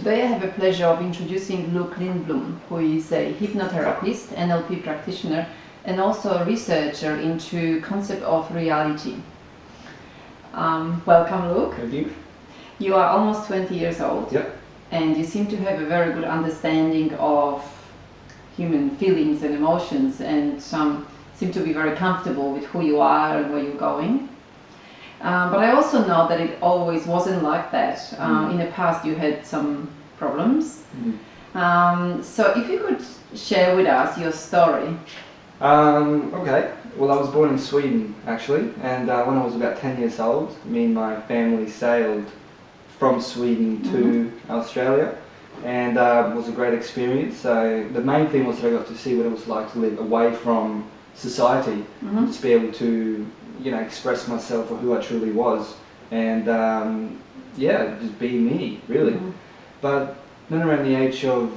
Today I have the pleasure of introducing Luke Lindblom, who is a hypnotherapist, NLP practitioner, and also a researcher into concept of reality. Welcome, Luke. Thank you. You are almost 20 years old. Yep. And you seem to have a very good understanding of human feelings and emotions, and seem to be very comfortable with who you are and where you're going. But I also know that it always wasn't like that. In the past you had some problems. So if you could share with us your story. Okay. Well, I was born in Sweden actually, and when I was about 10 years old, me and my family sailed from Sweden to Australia, and it was a great experience. So the main thing was that I got to see what it was like to live away from society, and just be able to, you know, express myself for who I truly was, and yeah, just be me, really. But then around the age of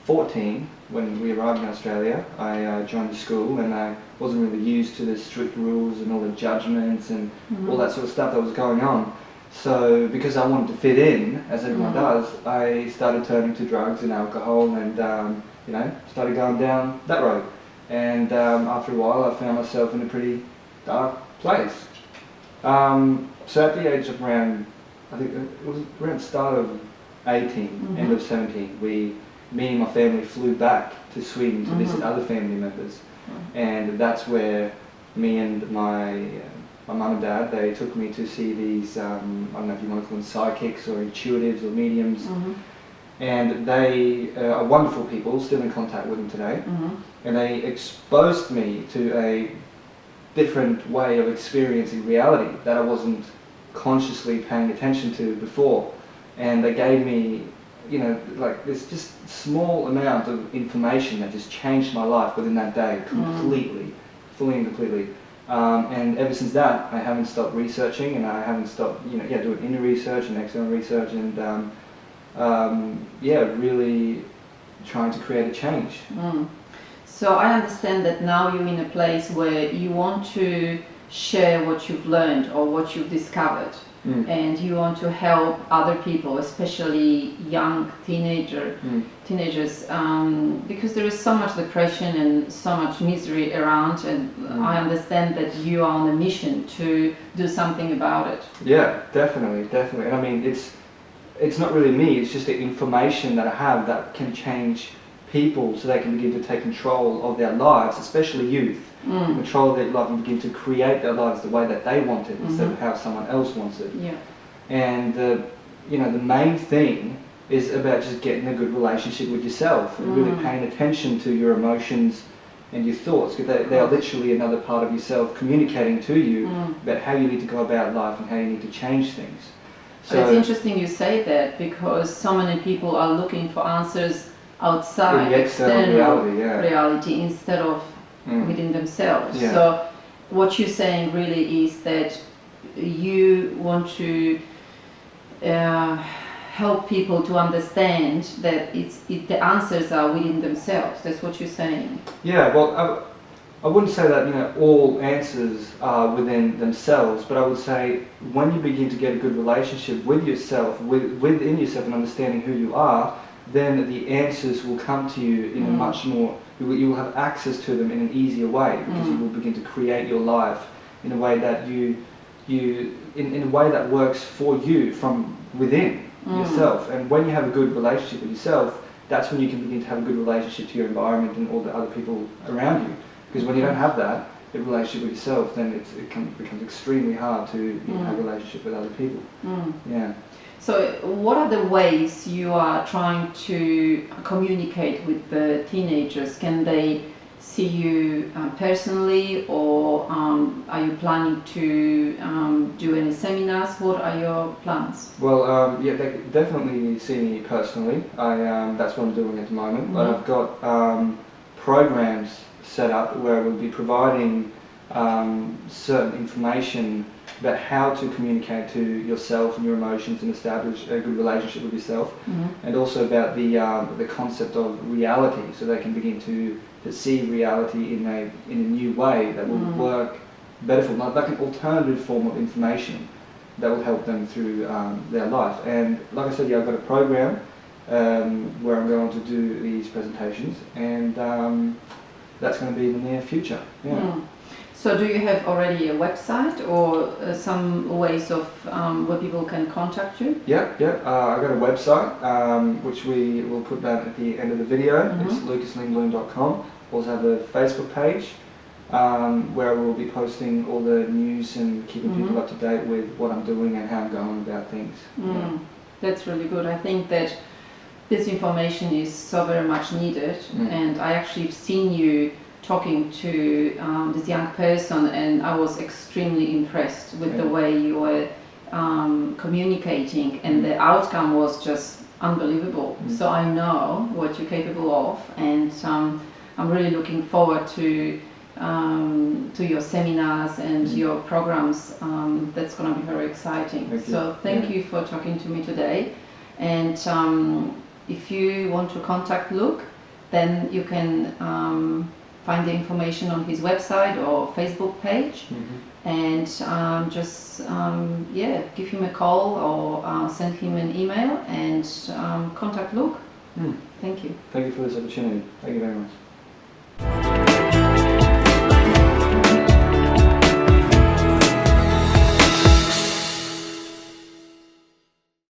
14, when we arrived in Australia, I joined the school, and I wasn't really used to the strict rules and all the judgments and all that sort of stuff that was going on. So because I wanted to fit in, as everyone does, I started turning to drugs and alcohol, and you know, started going down that road. And after a while, I found myself in a pretty dark place. So at the age of around, I think it was around the start of 18, end of 17, me and my family flew back to Sweden to visit other family members, and that's where me and my mum and dad, they took me to see these, I don't know if you want to call them psychics or intuitives or mediums, and they are wonderful people, still in contact with them today, and they exposed me to a different way of experiencing reality that I wasn't consciously paying attention to before, and they gave me, you know, like this just small amount of information that just changed my life within that day completely, fully and completely. And ever since that, I haven't stopped researching, and I haven't stopped, you know, doing inner research and external research, and yeah, really trying to create a change. So I understand that now you're in a place where you want to share what you've learned or what you've discovered, and you want to help other people, especially young teenagers, because there is so much depression and so much misery around, and I understand that you are on a mission to do something about it. Yeah, definitely. And I mean, it's not really me, it's just the information that I have that can change people so they can begin to take control of their lives, especially youth. Control of their life and begin to create their lives the way that they want it instead of how someone else wants it. And you know, the main thing is about just getting a good relationship with yourself and really paying attention to your emotions and your thoughts, because they are literally another part of yourself communicating to you about how you need to go about life and how you need to change things. So it's interesting you say that, because so many people are looking for answers outside the external reality instead of within themselves. So what you're saying really is that you want to help people to understand that the answers are within themselves. That's what you're saying. Yeah, well, I wouldn't say that, you know, all answers are within themselves, but I would say when you begin to get a good relationship with yourself, within yourself, and understanding who you are, then the answers will come to you in a much more, you will have access to them in an easier way, because you will begin to create your life in a way that in a way that works for you from within yourself. And when you have a good relationship with yourself, that's when you can begin to have a good relationship to your environment and all the other people around you. Because when you don't have that, the relationship with yourself, then it becomes extremely hard to have a relationship with other people. Yeah. So what are the ways you are trying to communicate with the teenagers? Can they see you personally, or are you planning to do any seminars? What are your plans? Well, yeah, they definitely see me personally. That's what I'm doing at the moment. But I've got programs set up where we'll be providing certain information about how to communicate to yourself and your emotions and establish a good relationship with yourself, and also about the concept of reality, so they can begin to see reality in a new way that will work better for them, like an alternative form of information. that will help them through their life. And like I said, yeah, I've got a program where I'm going to do these presentations, and that's going to be in the near future. Yeah. Mm. So do you have already a website or some ways of where people can contact you? Yeah. I've got a website which we will put that at the end of the video. It's lucaslindblom.com. Also have a Facebook page where we'll be posting all the news and keeping people up to date with what I'm doing and how I'm going about things. Yeah. That's really good. I think that this information is so very much needed, and I actually have seen you talking to this young person, and I was extremely impressed with the way you were communicating, and the outcome was just unbelievable. So I know what you're capable of, and I'm really looking forward to your seminars and your programs. That's going to be very exciting. So thank you for talking to me today. And if you want to contact Luke, then you can find the information on his website or Facebook page, and just give him a call or send him an email and contact Luke. Thank you. Thank you for this opportunity. Thank you very much.